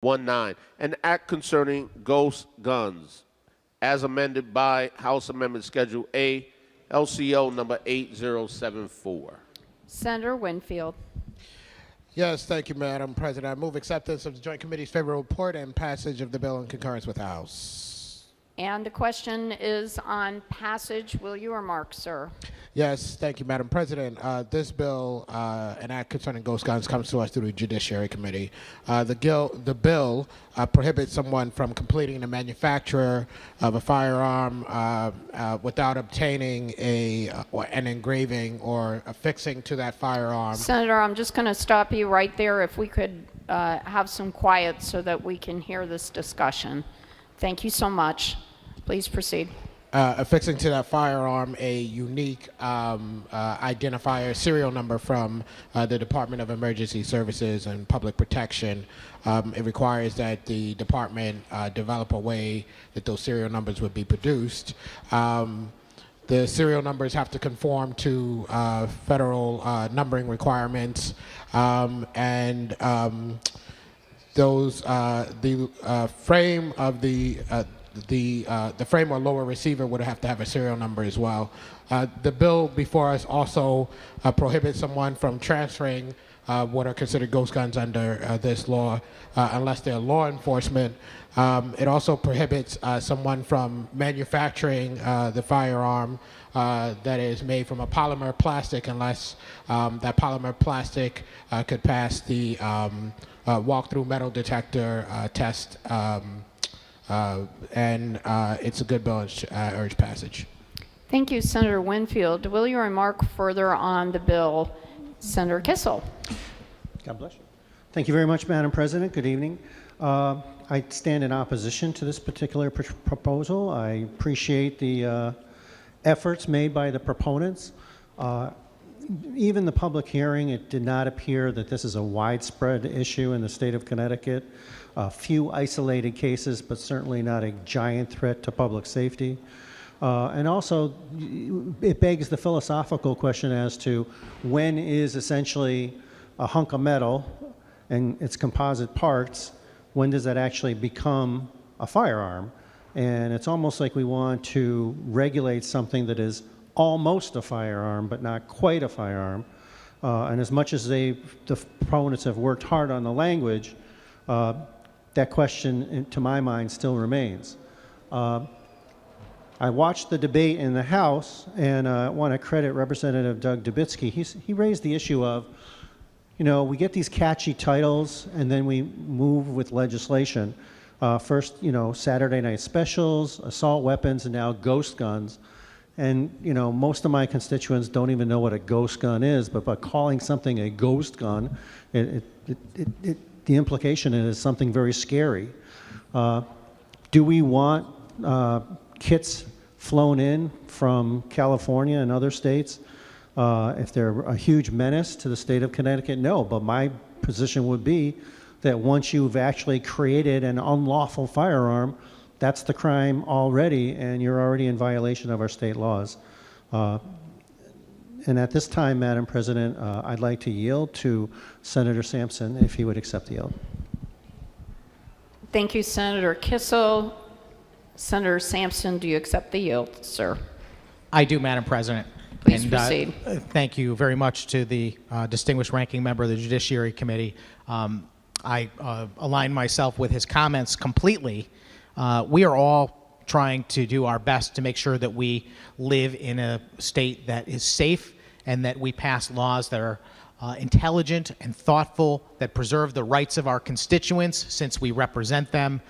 19, an act concerning ghost guns, as amended by House Amendment Schedule A, LCO number 8074. Senator Winfield. Yes, thank you, Madam President. I move acceptance of the Joint Committee's favorable report and passage of the bill in concurrence with the House. And the question is on passage. Will you remark, sir? Yes, thank you, Madam President. This bill, an act concerning ghost guns, comes to us through the Judiciary Committee. The bill prohibits someone from completing the manufacture of a firearm without obtaining an engraving or affixing to that firearm. Senator, I'm just going to stop you right there. If we could have some quiet so that we can hear this discussion. Thank you so much. Please proceed. Affixing to that firearm a unique identifier serial number from the Department of Emergency Services and Public Protection. It requires that the department develop a way that those serial numbers would be produced. The serial numbers have to conform to federal numbering requirements, and the frame of the frame or lower receiver would have to have a serial number as well. The bill before us also prohibits someone from transferring what are considered ghost guns under this law unless they're law enforcement. It also prohibits someone from manufacturing the firearm that is made from a polymer plastic unless that polymer plastic could pass the walk-through metal detector test. It's a good bill and urge passage. Thank you, Senator Winfield. Will you remark further on the bill? Senator Kissel. God bless you. Thank you very much, Madam President. Good evening. I stand in opposition to this particular proposal. I appreciate the efforts made by the proponents. Even the public hearing, it did not appear that this is a widespread issue in the state of Connecticut. A few isolated cases, but certainly not a giant threat to public safety. And also, it begs the philosophical question as to when is essentially a hunk of metal and its composite parts, when does that actually become a firearm? And it's almost like we want to regulate something that is almost a firearm, but not quite a firearm. And as much as the proponents have worked hard on the language, that question, to my mind, still remains. I watched the debate in the House, and I want to credit Representative Doug Dubitsky. He raised the issue of, we get these catchy titles, and then we move with legislation. First, Saturday night specials, assault weapons, and now ghost guns. And, most of my constituents don't even know what a ghost gun is, but by calling something a ghost gun, the implication is something very scary. Do we want kits flown in from California and other states if they're a huge menace to the state of Connecticut? No, but my position would be that once you've actually created an unlawful firearm, that's the crime already, and you're already in violation of our state laws. And at this time, Madam President, I'd like to yield to Senator Sampson, if he would accept the yield. Thank you, Senator Kissel. Senator Sampson, do you accept the yield, sir? I do, Madam President. Please proceed. Thank you very much to the distinguished ranking member of the Judiciary Committee. I align myself with his comments completely. We are all trying to do our best to make sure that we live in a state that is safe and that we pass laws that are intelligent and thoughtful, that preserve the rights of our constituents since we represent them,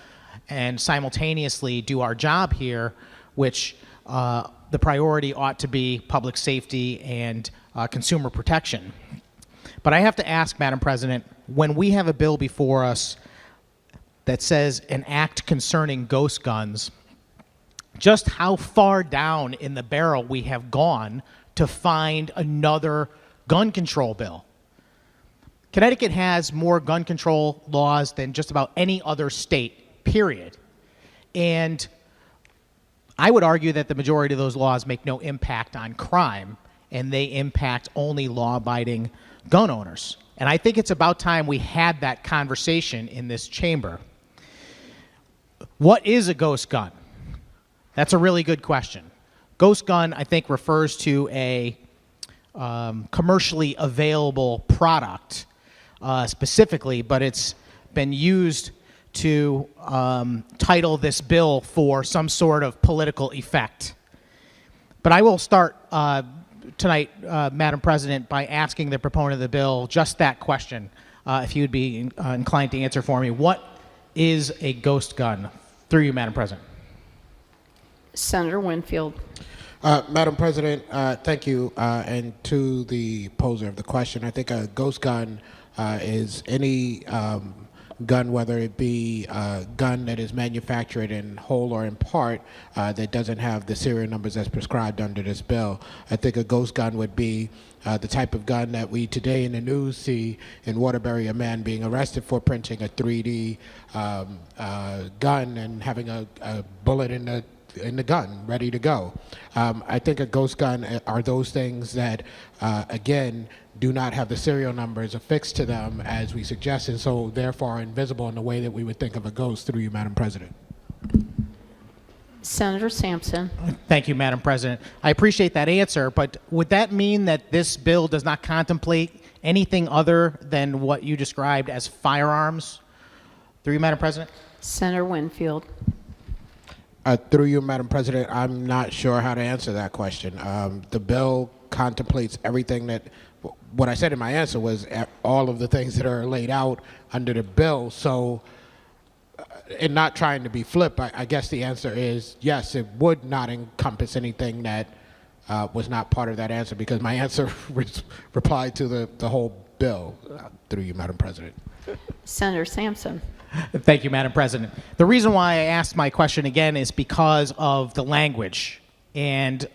and simultaneously do our job here, which the priority ought to be public safety and consumer protection. But I have to ask, Madam President, when we have a bill before us that says an act concerning ghost guns, just how far down in the barrel we have gone to find another gun control bill. Connecticut has more gun control laws than just about any other state, period. And I would argue that the majority of those laws make no impact on crime, and they impact only law-abiding gun owners. And I think it's about time we had that conversation in this chamber. What is a ghost gun? That's a really good question. Ghost gun, I think, refers to a commercially available product specifically, but it's been used to title this bill for some sort of political effect. But I will start tonight, Madam President, by asking the proponent of the bill just that question, if you would be inclined to answer for me. What is a ghost gun? Through you, Madam President. Senator Winfield. Madam President, thank you. And to the poser of the question, I think a ghost gun is any gun, whether it be a gun that is manufactured in whole or in part, that doesn't have the serial numbers as prescribed under this bill. I think a ghost gun would be the type of gun that we today in the news see in Waterbury, a man being arrested for printing a 3D gun and having a bullet in the gun, ready to go. I think a ghost gun are those things that, again, do not have the serial numbers affixed to them as we suggested, so therefore are invisible in the way that we would think of a ghost. Through you, Madam President. Senator Sampson. Thank you, Madam President. I appreciate that answer, but would that mean that this bill does not contemplate anything other than what you described as firearms? Through you, Madam President. Senator Winfield. Through you, Madam President, I'm not sure how to answer that question. The bill contemplates everything that, what I said in my answer was all of the things that are laid out under the bill. So, in not trying to be flip, I guess the answer is yes, it would not encompass anything that was not part of that answer, because my answer replied to the whole bill. Through you, Madam President. Senator Sampson. Thank you, Madam President. The reason why I asked my question again is because of the language and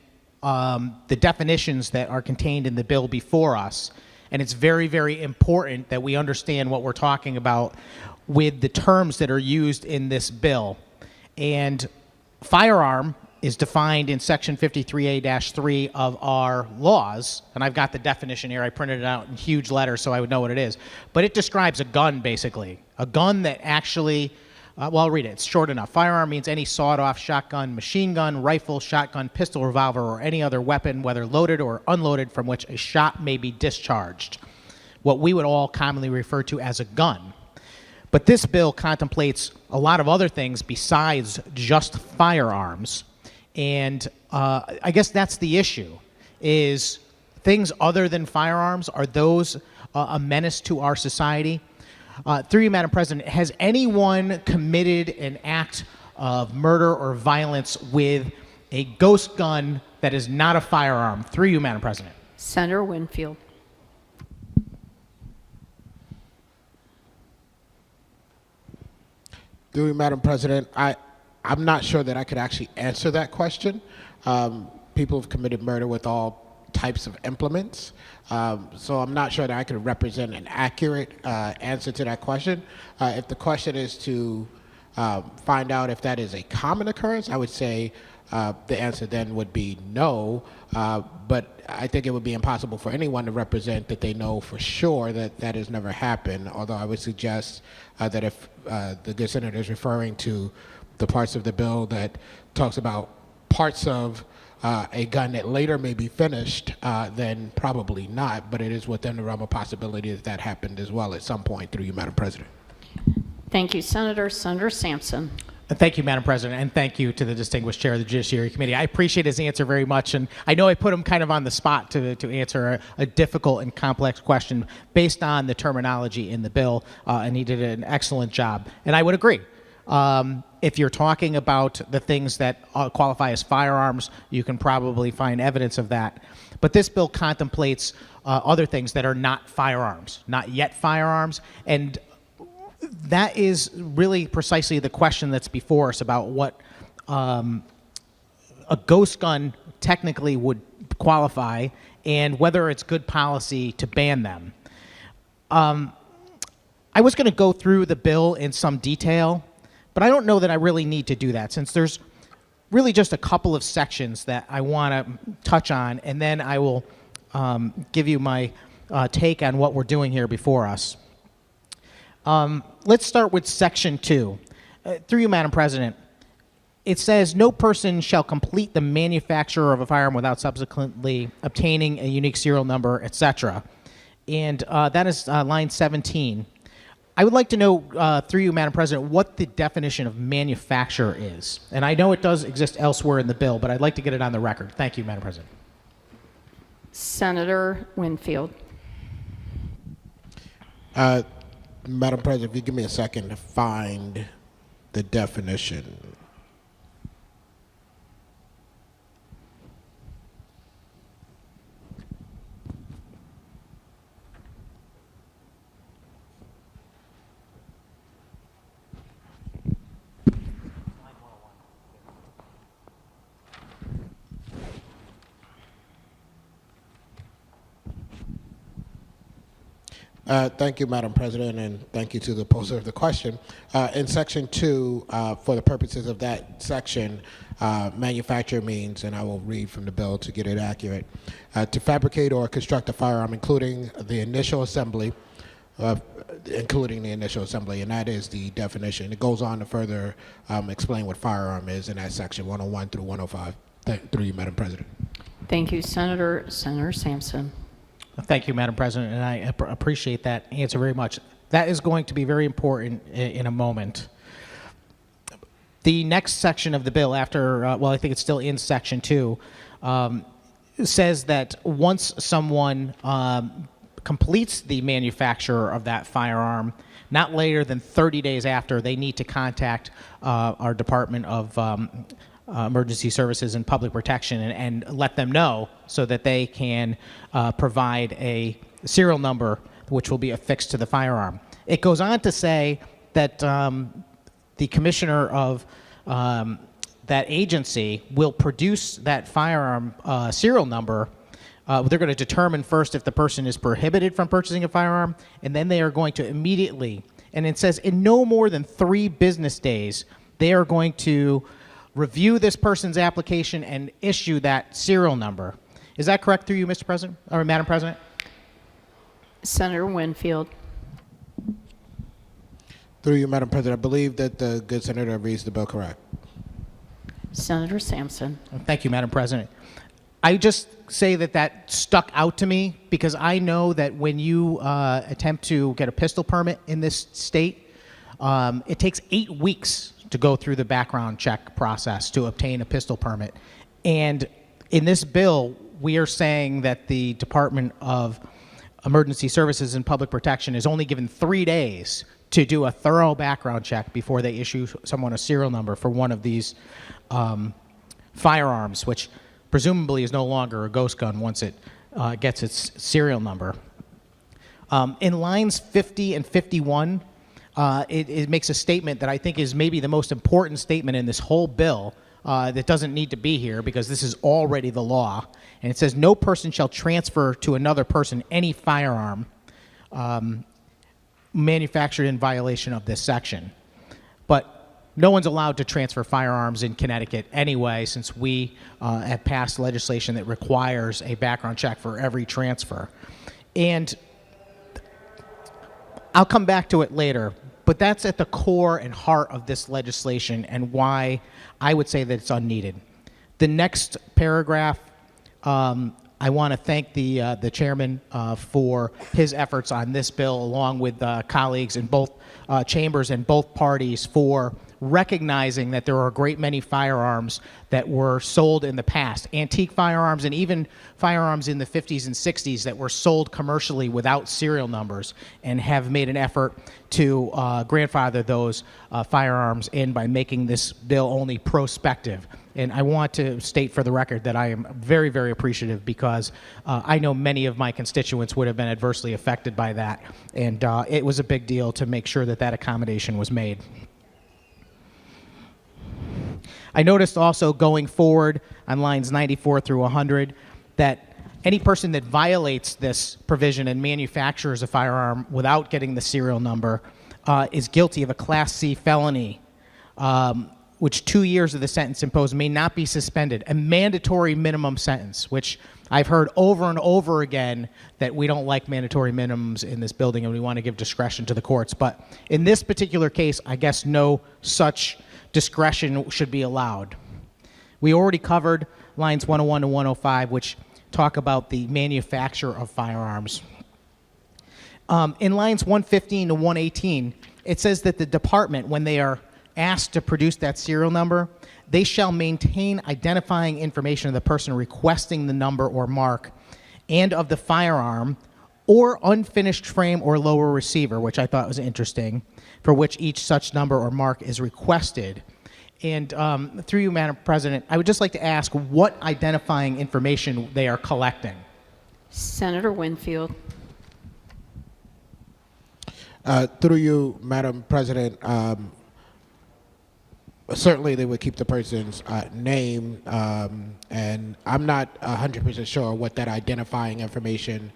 the definitions that are contained in the bill before us. And it's very, very important that we understand what we're talking about with the terms that are used in this bill. And firearm is defined in Section 53A-3 of our laws, and I've got the definition here. I printed it out in huge letters so I would know what it is. But it describes a gun, basically. A gun that actually, well, I'll read it. It's short enough. Firearm means any sawed-off shotgun, machine gun, rifle, shotgun, pistol, revolver, or any other weapon, whether loaded or unloaded, from which a shot may be discharged. What we would all commonly refer to as a gun. But this bill contemplates a lot of other things besides just firearms. And I guess that's the issue, is things other than firearms, are those a menace to our society? Through you, Madam President, has anyone committed an act of murder or violence with a ghost gun that is not a firearm? Through you, Madam President. Senator Winfield. Through you, Madam President, I'm not sure that I could actually answer that question. People have committed murder with all types of implements, so I'm not sure that I could represent an accurate answer to that question. If the question is to find out if that is a common occurrence, I would say the answer then would be no, but I think it would be impossible for anyone to represent that they know for sure that that has never happened, although I would suggest that if the good senator is referring to the parts of the bill that talks about parts of a gun that later may be finished, then probably not, but it is within the realm of possibility that that happened as well at some point. Through you, Madam President. Thank you, Senator. Senator Sampson. Thank you, Madam President, and thank you to the distinguished chair of the Judiciary Committee. I appreciate his answer very much, and I know I put him kind of on the spot to answer a difficult and complex question based on the terminology in the bill, and he did an excellent job. And I would agree. If you're talking about the things that qualify as firearms, you can probably find evidence of that. But this bill contemplates other things that are not firearms, not yet firearms, and that is really precisely the question that's before us about what a ghost gun technically would qualify and whether it's good policy to ban them. I was going to go through the bill in some detail, but I don't know that I really need to do that, since there's really just a couple of sections that I want to touch on, and then I will give you my take on what we're doing here before us. Let's start with Section 2. Through you, Madam President, it says, no person shall complete the manufacture of a firearm without subsequently obtaining a unique serial number, etc. And that is line 17. I would like to know, through you, Madam President, what the definition of manufacturer is. And I know it does exist elsewhere in the bill, but I'd like to get it on the record. Thank you, Madam President. Senator Winfield. Madam President, if you give me a second to find the definition. Thank you, Madam President, and thank you to the poser of the question. In Section 2, for the purposes of that section, manufacture means, and I will read from the bill to get it accurate, to fabricate or construct a firearm, including the initial assembly, and that is the definition. It goes on to further explain what firearm is in that section 101 through 105. Through you, Madam President. Thank you, Senator Sampson. Thank you, Madam President, and I appreciate that answer very much. That is going to be very important in a moment. The next section of the bill, after, I think it's still in Section 2, says that once someone completes the manufacture of that firearm, not later than 30 days after, they need to contact our Department of Emergency Services and Public Protection and let them know so that they can provide a serial number which will be affixed to the firearm. It goes on to say that the commissioner of that agency will produce that firearm serial number. They're going to determine first if the person is prohibited from purchasing a firearm, and then they are going to immediately, and it says in no more than 3 business days, they are going to review this person's application and issue that serial number. Is that correct through you, Mr. President, or Madam President? Senator Winfield. Through you, Madam President, I believe that the good senator reads the bill correct. Senator Sampson. Thank you, Madam President. I just say that stuck out to me because I know that when you attempt to get a pistol permit in this state, it takes 8 weeks to go through the background check process to obtain a pistol permit. And in this bill, we are saying that the Department of Emergency Services and Public Protection is only given 3 days to do a thorough background check before they issue someone a serial number for one of these firearms, which presumably is no longer a ghost gun once it gets its serial number. In lines 50 and 51, it makes a statement that I think is maybe the most important statement in this whole bill that doesn't need to be here because this is already the law. And it says, no person shall transfer to another person any firearm manufactured in violation of this section. But no one's allowed to transfer firearms in Connecticut anyway, since we have passed legislation that requires a background check for every transfer. And I'll come back to it later, but that's at the core and heart of this legislation and why I would say that it's unneeded. The next paragraph, I want to thank the chairman for his efforts on this bill, along with colleagues in both chambers and both parties for recognizing that there are a great many firearms that were sold in the past, antique firearms and even firearms in the 50s and 60s that were sold commercially without serial numbers, and have made an effort to grandfather those firearms in by making this bill only prospective. And I want to state for the record that I am very, very appreciative because I know many of my constituents would have been adversely affected by that, and it was a big deal to make sure that that accommodation was made. I noticed also going forward on lines 94 through 100 that any person that violates this provision and manufactures a firearm without getting the serial number is guilty of a Class C felony, which 2 years of the sentence imposed may not be suspended, a mandatory minimum sentence, which I've heard over and over again that we don't like mandatory minimums in this building and we want to give discretion to the courts. But in this particular case, I guess no such discretion should be allowed. We already covered lines 101 to 105, which talk about the manufacture of firearms. In lines 115 to 118, it says that the department, when they are asked to produce that serial number, they shall maintain identifying information of the person requesting the number or mark and of the firearm or unfinished frame or lower receiver, which I thought was interesting, for which each such number or mark is requested. And through you, Madam President, I would just like to ask what identifying information they are collecting. Senator Winfield. Through you, Madam President, certainly they would keep the person's name, and I'm not 100% sure what that identifying information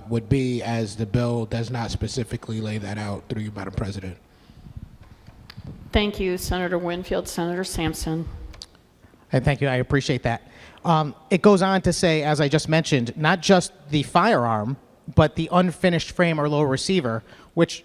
would be, as the bill does not specifically lay that out. Through you, Madam President. Thank you, Senator Winfield. Senator Sampson. And thank you. I appreciate that. It goes on to say, as I just mentioned, not just the firearm, but the unfinished frame or lower receiver, which,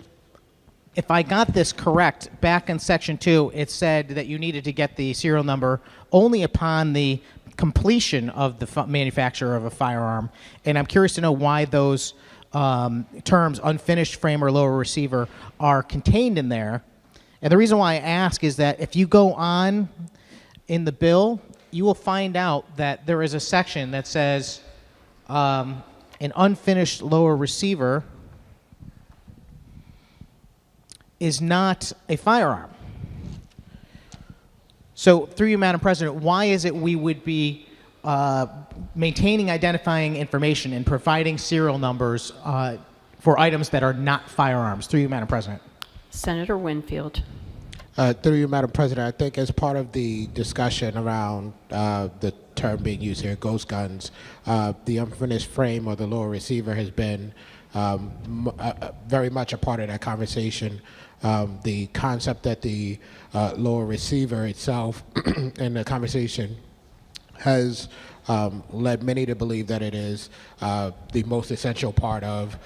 if I got this correct, back in Section 2, it said that you needed to get the serial number only upon the completion of the manufacture of a firearm. And I'm curious to know why those terms, unfinished frame or lower receiver, are contained in there. And the reason why I ask is that if you go on in the bill, you will find out that there is a section that says an unfinished lower receiver is not a firearm. So through you, Madam President, why is it we would be maintaining identifying information and providing serial numbers for items that are not firearms? Through you, Madam President. Senator Winfield. Through you, Madam President, I think as part of the discussion around the term being used here, ghost guns, the unfinished frame or the lower receiver has been very much a part of that conversation. The concept that the lower receiver itself in the conversation has led many to believe that it is the most essential part of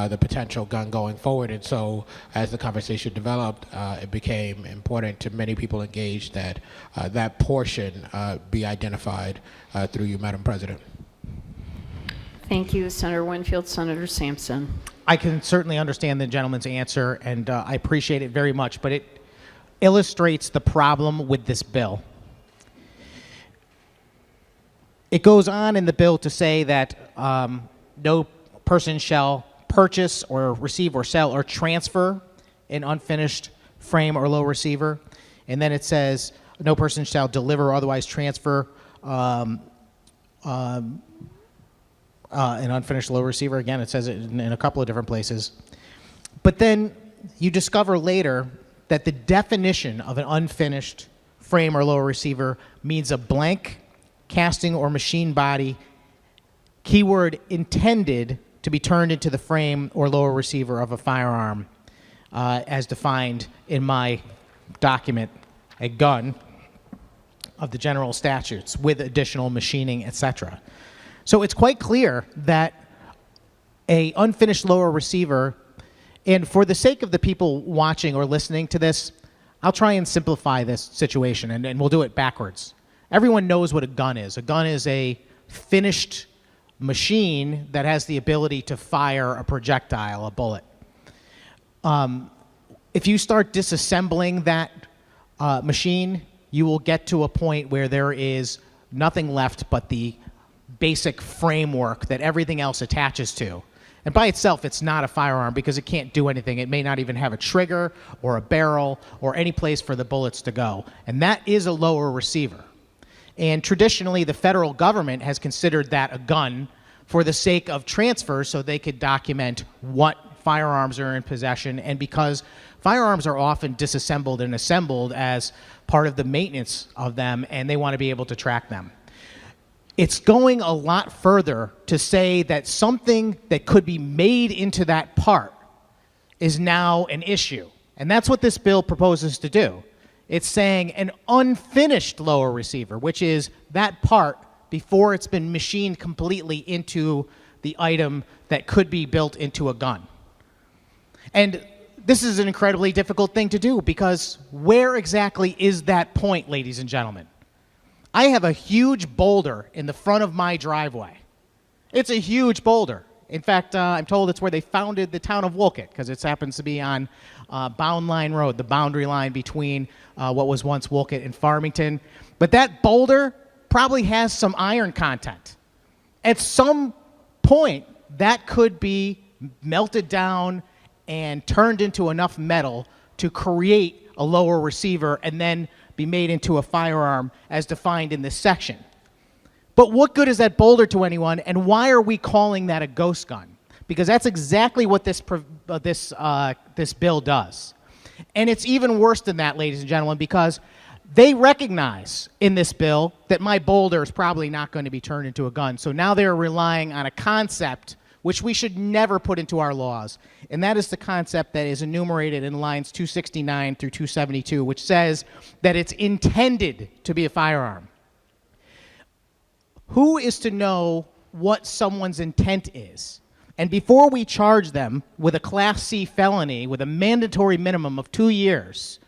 the potential gun going forward. And so as the conversation developed, it became important to many people engaged that that portion be identified. Through you, Madam President. Thank you, Senator Winfield. Senator Sampson. I can certainly understand the gentleman's answer, and I appreciate it very much, but it illustrates the problem with this bill. It goes on in the bill to say that no person shall purchase or receive or sell or transfer an unfinished frame or low receiver. And then it says no person shall deliver or otherwise transfer an unfinished low receiver. Again, it says it in a couple of different places. But then you discover later that the definition of an unfinished frame or lower receiver means a blank casting or machine body, keyword intended to be turned into the frame or lower receiver of a firearm, as defined in my document, a gun, of the general statutes with additional machining, etc. So it's quite clear that a unfinished lower receiver, and for the sake of the people watching or listening to this, I'll try and simplify this situation, and we'll do it backwards. Everyone knows what a gun is. A gun is a finished machine that has the ability to fire a projectile, a bullet. If you start disassembling that machine, you will get to a point where there is nothing left but the basic framework that everything else attaches to. And by itself, it's not a firearm because it can't do anything. It may not even have a trigger or a barrel or any place for the bullets to go. And that is a lower receiver. And traditionally, the federal government has considered that a gun for the sake of transfer so they could document what firearms are in possession, and because firearms are often disassembled and assembled as part of the maintenance of them, and they want to be able to track them. It's going a lot further to say that something that could be made into that part is now an issue. And that's what this bill proposes to do. It's saying an unfinished lower receiver, which is that part before it's been machined completely into the item that could be built into a gun. And this is an incredibly difficult thing to do because where exactly is that point, ladies and gentlemen? I have a huge boulder in the front of my driveway. It's a huge boulder. In fact, I'm told it's where they founded the town of Wolcott because it happens to be on Bound Line Road, the boundary line between what was once Wolcott and Farmington. But that boulder probably has some iron content. At some point, that could be melted down and turned into enough metal to create a lower receiver and then be made into a firearm as defined in this section. But what good is that boulder to anyone, and why are we calling that a ghost gun? Because that's exactly what this bill does. And it's even worse than that, ladies and gentlemen, because they recognize in this bill that my boulder is probably not going to be turned into a gun. So now they're relying on a concept which we should never put into our laws, and that is the concept that is enumerated in lines 269 through 272, which says that it's intended to be a firearm. Who is to know what someone's intent is? And before we charge them with a Class C felony with a mandatory minimum of 2 years,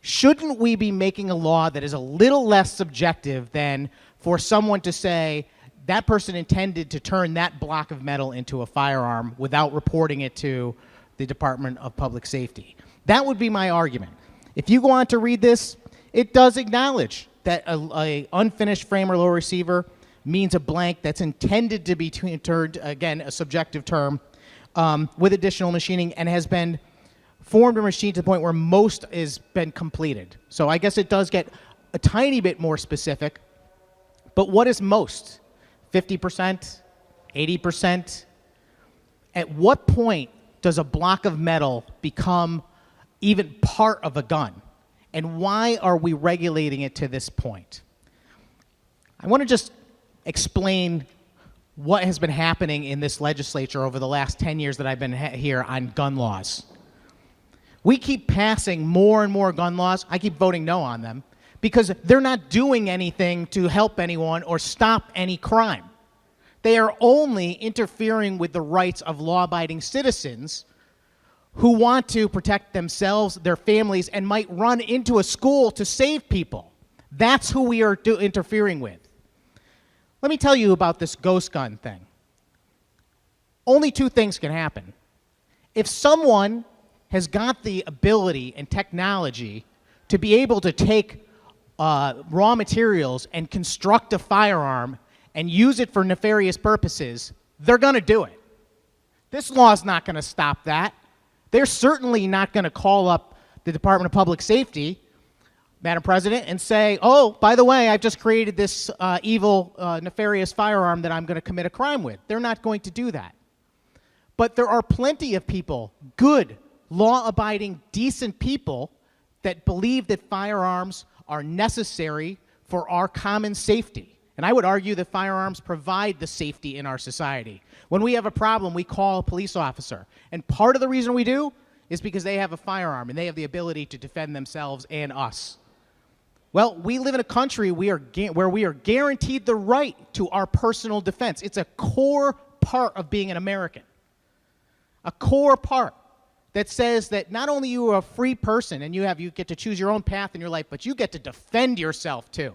shouldn't we be making a law that is a little less subjective than for someone to say, that person intended to turn that block of metal into a firearm without reporting it to the Department of Public Safety? That would be my argument. If you go on to read this, it does acknowledge that a unfinished frame or lower receiver means a blank that's intended to be turned, again, a subjective term, with additional machining and has been formed or machined to the point where most has been completed. So I guess it does get a tiny bit more specific, but what is most? 50%? 80%? At what point does a block of metal become even part of a gun? And why are we regulating it to this point? I want to just explain what has been happening in this legislature over the last 10 years that I've been here on gun laws. We keep passing more and more gun laws. I keep voting no on them because they're not doing anything to help anyone or stop any crime. They are only interfering with the rights of law-abiding citizens who want to protect themselves, their families, and might run into a school to save people. That's who we are interfering with. Let me tell you about this ghost gun thing. Only two things can happen. If someone has got the ability and technology to be able to take raw materials and construct a firearm and use it for nefarious purposes, they're going to do it. This law is not going to stop that. They're certainly not going to call up the Department of Public Safety, Madam President, and say, oh, by the way, I've just created this evil, nefarious firearm that I'm going to commit a crime with. They're not going to do that. But there are plenty of people, good, law-abiding, decent people, that believe that firearms are necessary for our common safety. And I would argue that firearms provide the safety in our society. When we have a problem, we call a police officer. And part of the reason we do is because they have a firearm and they have the ability to defend themselves and us. Well, we live in a country where we are guaranteed the right to our personal defense. It's a core part of being an American. A core part that says that not only you are a free person and you get to choose your own path in your life, but you get to defend yourself too.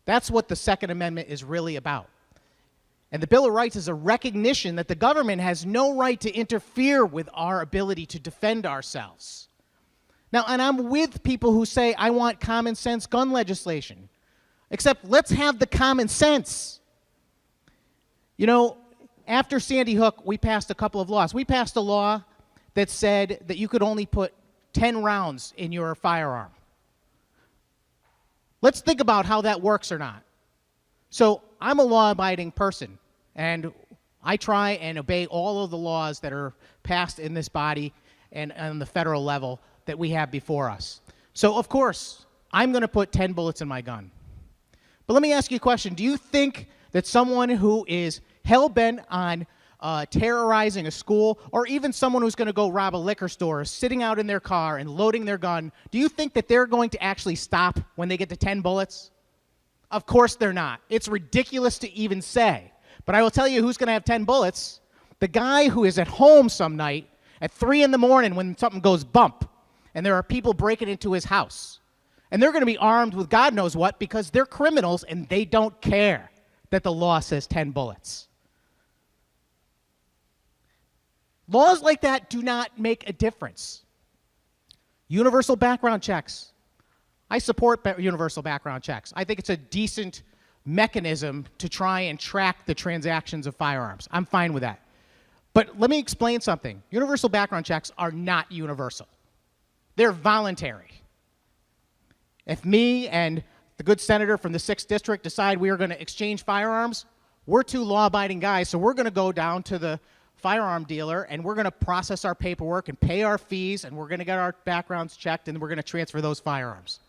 That's what the Second Amendment is really about. And the Bill of Rights is a recognition that the government has no right to interfere with our ability to defend ourselves. Now, and I'm with people who say, I want common sense gun legislation. Except let's have the common sense. You know, after Sandy Hook, we passed a couple of laws. We passed a law that said that you could only put 10 rounds in your firearm. Let's think about how that works or not. So I'm a law-abiding person, and I try and obey all of the laws that are passed in this body and on the federal level that we have before us. So, of course, I'm going to put 10 bullets in my gun. But let me ask you a question. Do you think that someone who is hell-bent on terrorizing a school, or even someone who's going to go rob a liquor store is sitting out in their car and loading their gun, do you think that they're going to actually stop when they get to 10 bullets? Of course they're not. It's ridiculous to even say. But I will tell you who's going to have 10 bullets. The guy who is at home some night at 3 in the morning when something goes bump and there are people breaking into his house. And they're going to be armed with God knows what because they're criminals and they don't care that the law says 10 bullets. Laws like that do not make a difference. Universal background checks. I support universal background checks. I think it's a decent mechanism to try and track the transactions of firearms. I'm fine with that. But let me explain something. Universal background checks are not universal. They're voluntary. If me and the good senator from the 6th District decide we are going to exchange firearms, we're two law-abiding guys, so we're going to go down to the firearm dealer and we're going to process our paperwork and pay our fees and we're going to get our backgrounds checked and we're going to transfer those firearms.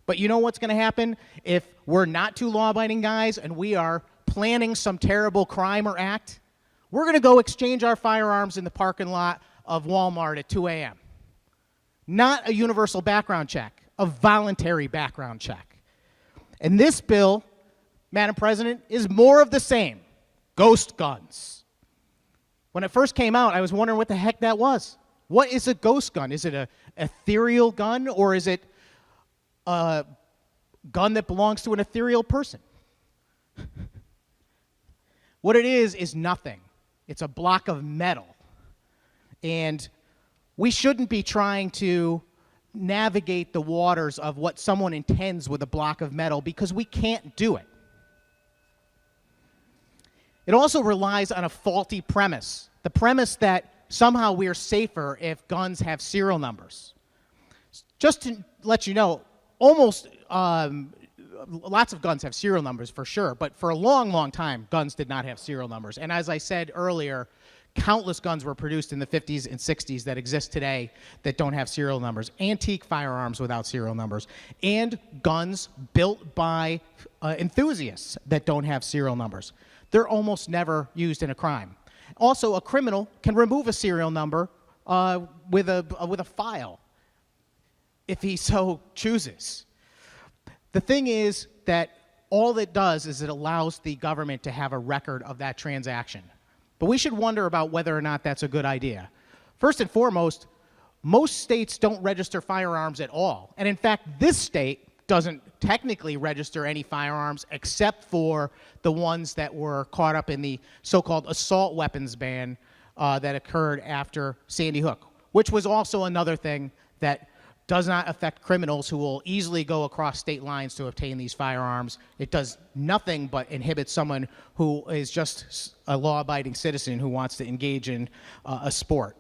But you know what's going to happen if we're not two law-abiding guys and we are planning some terrible crime or act? We're going to go exchange our firearms in the parking lot of Walmart at 2 a.m. Not a universal background check, a voluntary background check. And this bill, Madam President, is more of the same. Ghost guns. When it first came out, I was wondering what the heck that was. What is a ghost gun? Is it an ethereal gun, or is it a gun that belongs to an ethereal person? What it is nothing. It's a block of metal. And we shouldn't be trying to navigate the waters of what someone intends with a block of metal because we can't do it. It also relies on a faulty premise, the premise that somehow we are safer if guns have serial numbers. Just to let you know, almost lots of guns have serial numbers for sure, but for a long, long time, guns did not have serial numbers. And as I said earlier, countless guns were produced in the 50s and 60s that exist today that don't have serial numbers. Antique firearms without serial numbers. And guns built by enthusiasts that don't have serial numbers. They're almost never used in a crime. Also, a criminal can remove a serial number with a file if he so chooses. The thing is that all it does is it allows the government to have a record of that transaction. But we should wonder about whether or not that's a good idea. First and foremost, most states don't register firearms at all. And in fact, this state doesn't technically register any firearms except for the ones that were caught up in the so-called assault weapons ban that occurred after Sandy Hook, which was also another thing that does not affect criminals who will easily go across state lines to obtain these firearms. It does nothing but inhibit someone who is just a law-abiding citizen who wants to engage in a sport.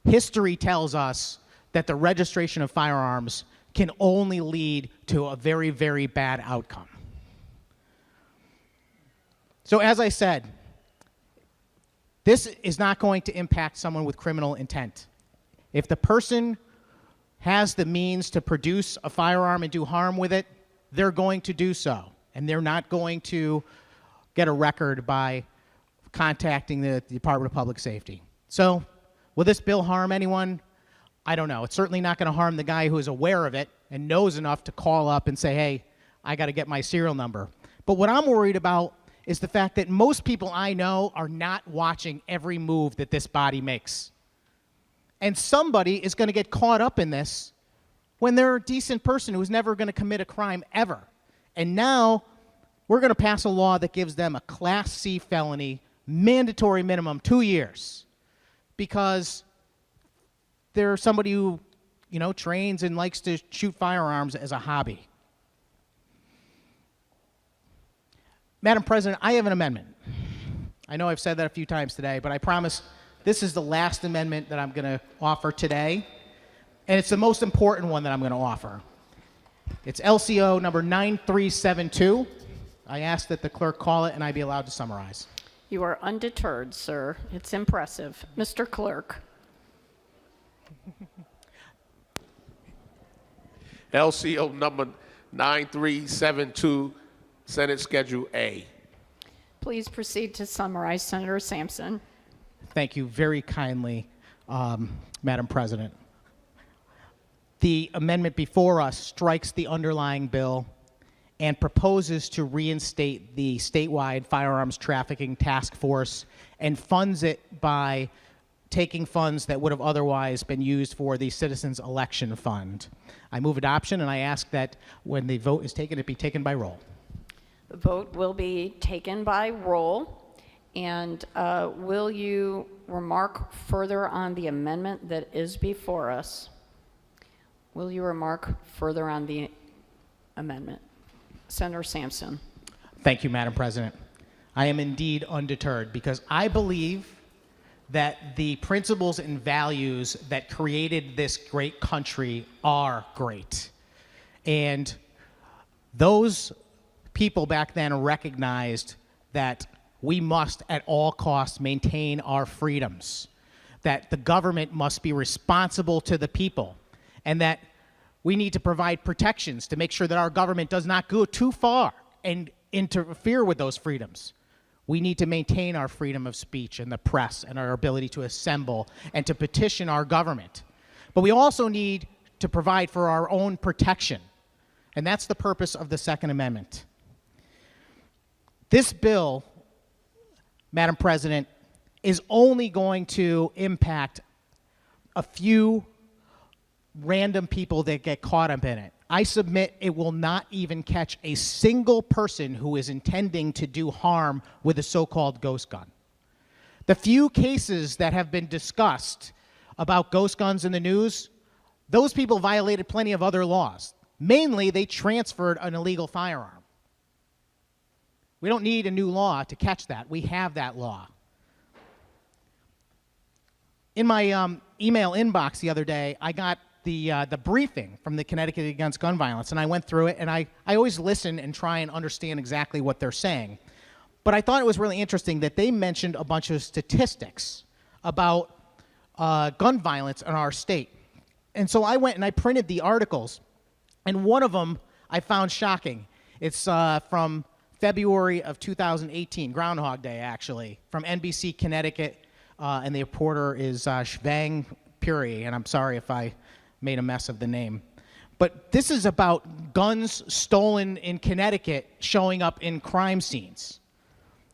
History tells us that the registration of firearms can only lead to a very, very bad outcome. So as I said, this is not going to impact someone with criminal intent. If the person has the means to produce a firearm and do harm with it, they're going to do so. And they're not going to get a record by contacting the Department of Public Safety. So, will this bill harm anyone? I don't know. It's certainly not going to harm the guy who is aware of it and knows enough to call up and say, hey, I got to get my serial number. But what I'm worried about is the fact that most people I know are not watching every move that this body makes. And somebody is going to get caught up in this when they're a decent person who's never going to commit a crime ever. And now we're going to pass a law that gives them a Class C felony, mandatory minimum 2 years, because they're somebody who, trains and likes to shoot firearms as a hobby. Madam President, I have an amendment. I know I've said that a few times today, but I promise this is the last amendment that I'm going to offer today, and it's the most important one that I'm going to offer. It's LCO number 9372. I ask that the clerk call it and I be allowed to summarize. You are undeterred, sir. It's impressive. Mr. Clerk. LCO number 9372, Senate Schedule A. Please proceed to summarize, Senator Sampson. Thank you very kindly, Madam President. The amendment before us strikes the underlying bill and proposes to reinstate the statewide firearms trafficking task force and funds it by taking funds that would have otherwise been used for the Citizens Election Fund. I move adoption, and I ask that when the vote is taken, it be taken by roll. The vote will be taken by roll. And will you remark further on the amendment that is before us? Will you remark further on the amendment? Senator Sampson. Thank you, Madam President. I am indeed undeterred because I believe that the principles and values that created this great country are great. And those people back then recognized that we must at all costs maintain our freedoms, that the government must be responsible to the people, and that we need to provide protections to make sure that our government does not go too far and interfere with those freedoms. We need to maintain our freedom of speech and the press and our ability to assemble and to petition our government. But we also need to provide for our own protection, and that's the purpose of the Second Amendment. This bill, Madam President, is only going to impact a few random people that get caught up in it. I submit it will not even catch a single person who is intending to do harm with a so-called ghost gun. The few cases that have been discussed about ghost guns in the news, those people violated plenty of other laws. Mainly, they transferred an illegal firearm. We don't need a new law to catch that. We have that law. In my email inbox the other day, I got the briefing from the Connecticut Against Gun Violence, and I went through it, and I always listen and try and understand exactly what they're saying. But I thought it was really interesting that they mentioned a bunch of statistics about gun violence in our state. And so I went and I printed the articles, and one of them I found shocking. It's from February of 2018, Groundhog Day, actually, from NBC Connecticut, and the reporter is Shvang Puri, and I'm sorry if I made a mess of the name. But this is about guns stolen in Connecticut showing up in crime scenes.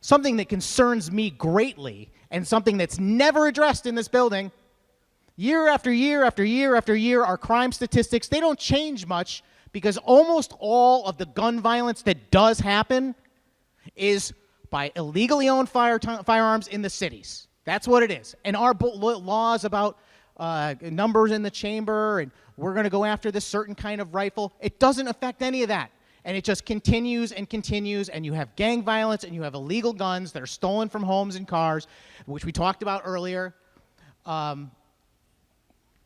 Something that concerns me greatly, and something that's never addressed in this building. Year after year after year after year, our crime statistics, they don't change much, because almost all of the gun violence that does happen is by illegally owned firearms in the cities. That's what it is. And our laws about numbers in the chamber and we're going to go after this certain kind of rifle, it doesn't affect any of that. And it just continues and continues, and you have gang violence and you have illegal guns that are stolen from homes and cars, which we talked about earlier, and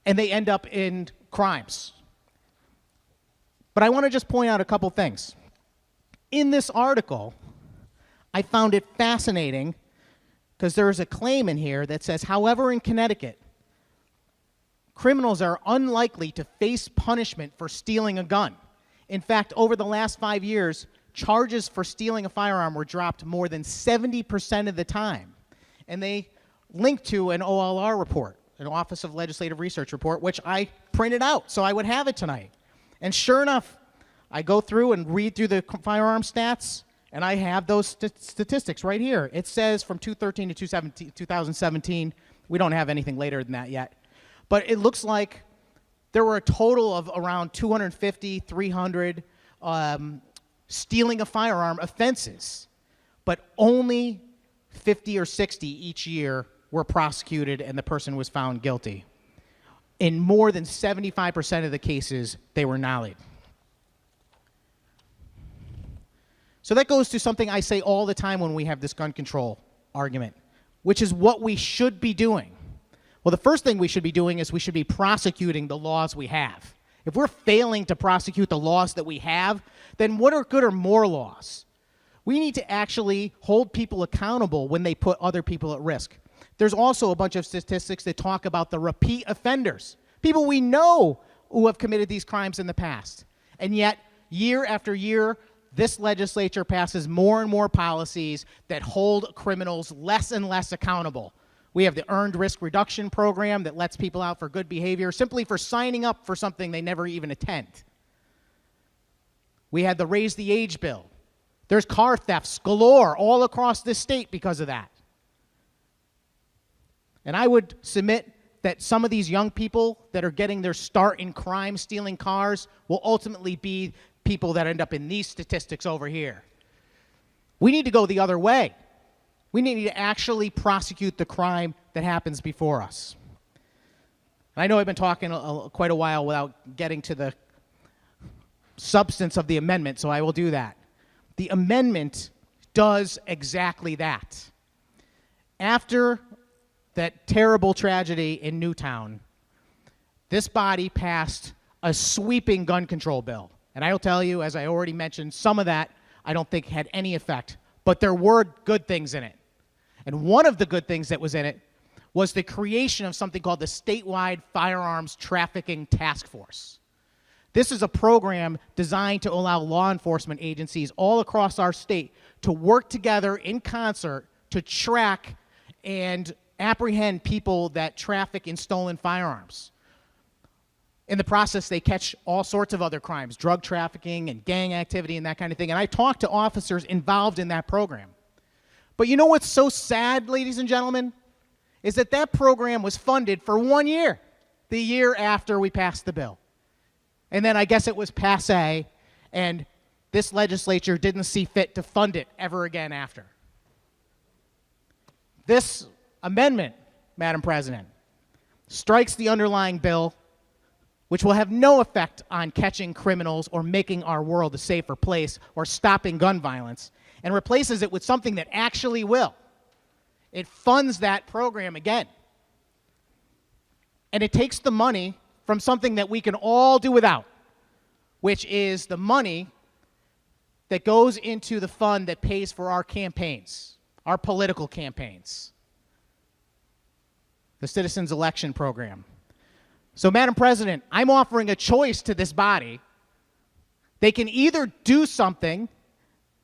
they end up in crimes. But I want to just point out a couple things. In this article, I found it fascinating because there is a claim in here that says, however, in Connecticut, criminals are unlikely to face punishment for stealing a gun. In fact, over the last 5 years, charges for stealing a firearm were dropped more than 70% of the time. And they link to an OLR report, an Office of Legislative Research report, which I printed out so I would have it tonight. And sure enough, I go through and read through the firearm stats, and I have those statistics right here. It says from 2013 to 2017, we don't have anything later than that yet, but it looks like there were a total of around 250, 300 stealing a firearm offenses, but only 50 or 60 each year were prosecuted and the person was found guilty. In more than 75% of the cases, they were nollied. So that goes to something I say all the time when we have this gun control argument, which is what we should be doing. Well, the first thing we should be doing is we should be prosecuting the laws we have. If we're failing to prosecute the laws that we have, then what are good or more laws? We need to actually hold people accountable when they put other people at risk. There's also a bunch of statistics that talk about the repeat offenders, people we know who have committed these crimes in the past. And yet, year after year, this legislature passes more and more policies that hold criminals less and less accountable. We have the Earned Risk Reduction Program that lets people out for good behavior simply for signing up for something they never even attend. We had the Raise the Age bill. There's car thefts galore all across this state because of that. And I would submit that some of these young people that are getting their start in crime stealing cars will ultimately be people that end up in these statistics over here. We need to go the other way. We need to actually prosecute the crime that happens before us. And I know I've been talking quite a while without getting to the substance of the amendment, so I will do that. The amendment does exactly that. After that terrible tragedy in Newtown, this body passed a sweeping gun control bill. And I will tell you, as I already mentioned, some of that I don't think had any effect, but there were good things in it. And one of the good things that was in it was the creation of something called the Statewide Firearms Trafficking Task Force. This is a program designed to allow law enforcement agencies all across our state to work together in concert to track and apprehend people that traffic in stolen firearms. In the process, they catch all sorts of other crimes, drug trafficking and gang activity and that kind of thing. And I talked to officers involved in that program. But you know what's so sad, ladies and gentlemen, is that that program was funded for 1 year, the year after we passed the bill. And then I guess it was passé, and this legislature didn't see fit to fund it ever again after. This amendment, Madam President, strikes the underlying bill, which will have no effect on catching criminals or making our world a safer place or stopping gun violence, and replaces it with something that actually will. It funds that program again. And it takes the money from something that we can all do without, which is the money that goes into the fund that pays for our campaigns, our political campaigns, the Citizens Election Program. So, Madam President, I'm offering a choice to this body. They can either do something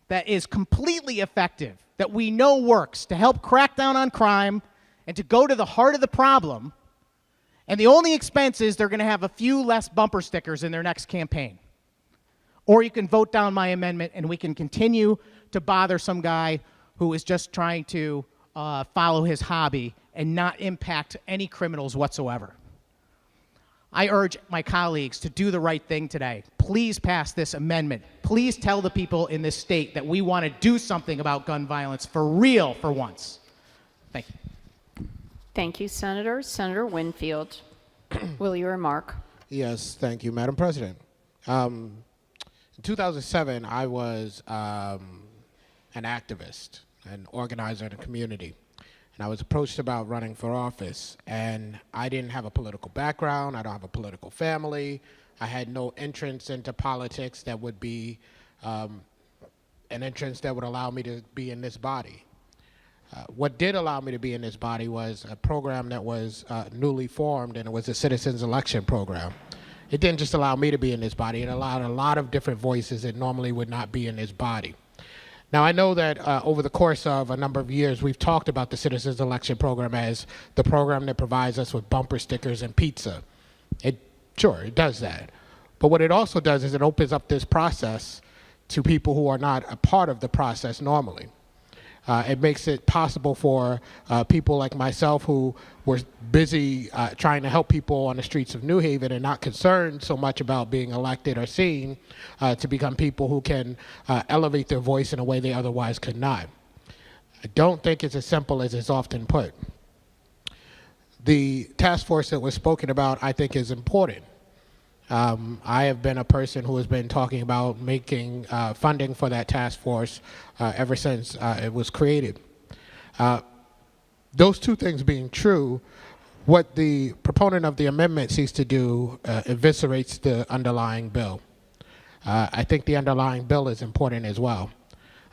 that is completely effective, that we know works, to help crack down on crime and to go to the heart of the problem, and the only expense is they're going to have a few less bumper stickers in their next campaign. Or you can vote down my amendment and we can continue to bother some guy who is just trying to follow his hobby and not impact any criminals whatsoever. I urge my colleagues to do the right thing today. Please pass this amendment. Please tell the people in this state that we want to do something about gun violence for real for once. Thank you. Thank you, Senator. Senator Winfield, will you remark? Yes, thank you, Madam President. In 2007, I was an activist, an organizer in the community. And I was approached about running for office, and I didn't have a political background. I don't have a political family. I had no entrance into politics that would be an entrance that would allow me to be in this body. What did allow me to be in this body was a program that was newly formed, and it was a Citizens Election Program. It didn't just allow me to be in this body. It allowed a lot of different voices that normally would not be in this body. Now, I know that over the course of a number of years, we've talked about the Citizens Election Program as the program that provides us with bumper stickers and pizza. Sure, it does that. But what it also does is it opens up this process to people who are not a part of the process normally. It makes it possible for people like myself who were busy trying to help people on the streets of New Haven and not concerned so much about being elected or seen to become people who can elevate their voice in a way they otherwise could not. I don't think it's as simple as it's often put. The task force that was spoken about, I think, is important. I have been a person who has been talking about making funding for that task force ever since it was created. Those two things being true, what the proponent of the amendment seeks to do eviscerates the underlying bill. I think the underlying bill is important as well.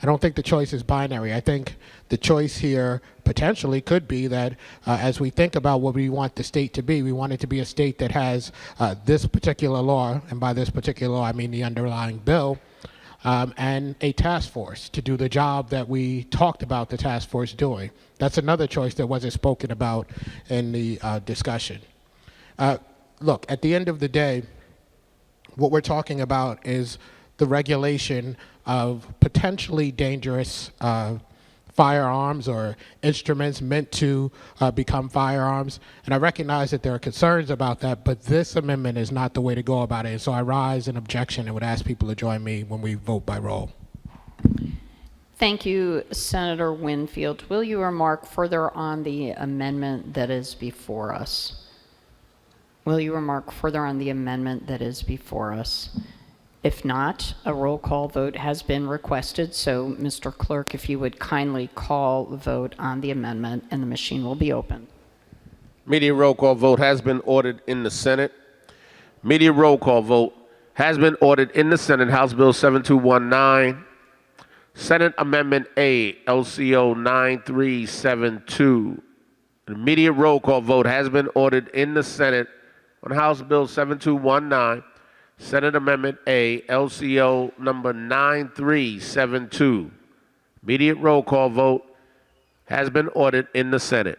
I don't think the choice is binary. I think the choice here potentially could be that as we think about what we want the state to be, we want it to be a state that has this particular law, and by this particular law I mean the underlying bill, and a task force to do the job that we talked about the task force doing. That's another choice that wasn't spoken about in the discussion. Look, at the end of the day, what we're talking about is the regulation of potentially dangerous firearms or instruments meant to become firearms. And I recognize that there are concerns about that, but this amendment is not the way to go about it. And so I rise in objection and would ask people to join me when we vote by roll. Thank you, Senator Winfield. Will you remark further on the amendment that is before us? Will you remark further on the amendment that is before us? If not, a roll call vote has been requested, so Mr. Clerk, if you would kindly call the vote on the amendment, and the machine will be open. Immediate roll call vote has been ordered in the Senate. Immediate roll call vote has been ordered in the Senate. House Bill 7219, Senate Amendment A, LCO 9372. An immediate roll call vote has been ordered in the Senate on House Bill 7219, Senate Amendment A, LCO number 9372. Immediate roll call vote has been ordered in the Senate.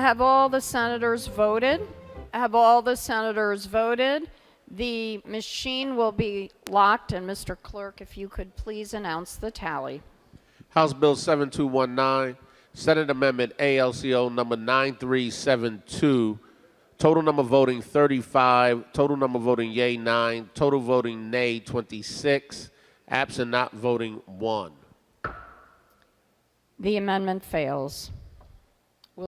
Have all the senators voted? Have all the senators voted? The machine will be locked, and Mr. Clerk, if you could please announce the tally. House Bill 7219, Senate Amendment ALCO number 9372. Total number voting 35. Total number voting yea 9. Total voting nay 26. Absent not voting 1. The amendment fails.